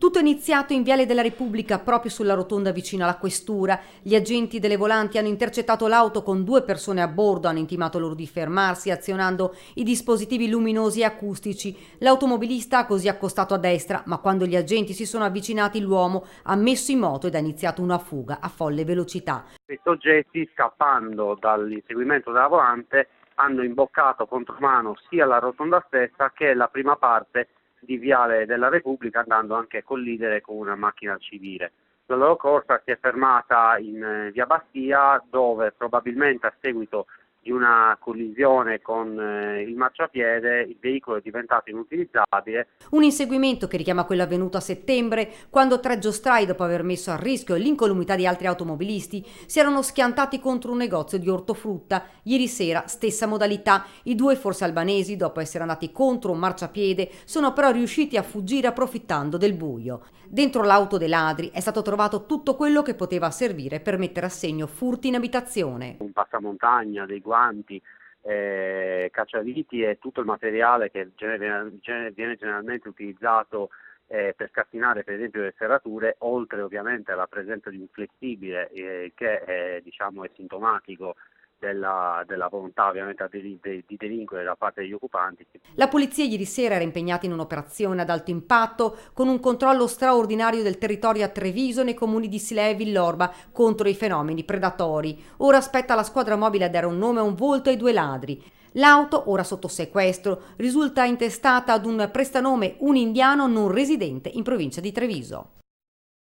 Tutto è iniziato in Viale della Repubblica, proprio sulla rotonda vicino alla questura. Gli agenti delle volanti hanno intercettato l'auto con 2 persone a bordo, hanno intimato loro di fermarsi azionando i dispositivi luminosi e acustici. L'automobilista ha così accostato a destra, ma quando gli agenti si sono avvicinati l'uomo ha messo in moto ed ha iniziato una fuga a folle velocità. I soggetti, scappando dall'inseguimento della volante, hanno imboccato contromano sia la rotonda stessa che la prima parte di Viale della Repubblica, andando anche a collidere con una macchina civile. La loro corsa si è fermata in via Bastia, dove probabilmente a seguito di una collisione con il marciapiede il veicolo è diventato inutilizzabile. Un inseguimento che richiama quello avvenuto a settembre, quando 3 giostrai, dopo aver messo a rischio l'incolumità di altri automobilisti, si erano schiantati contro un negozio di ortofrutta. Ieri sera stessa modalità. I 2 forse albanesi, dopo essere andati contro un marciapiede, sono però riusciti a fuggire approfittando del buio. Dentro l'auto dei ladri è stato trovato tutto quello che poteva servire per mettere a segno furti in abitazione. Un passamontagna, dei guanti, cacciaviti e tutto il materiale che viene generalmente utilizzato per scassinare per esempio le serrature, oltre ovviamente alla presenza di un flessibile che è sintomatico della volontà ovviamente di delinquere da parte degli occupanti. La polizia ieri sera era impegnata in un'operazione ad alto impatto con un controllo straordinario del territorio a Treviso nei comuni di Silea e Villorba contro i fenomeni predatori. Ora aspetta la squadra mobile a dare un nome e un volto ai 2 ladri. L'auto, ora sotto sequestro, risulta intestata ad un prestanome, un indiano non residente in provincia di Treviso.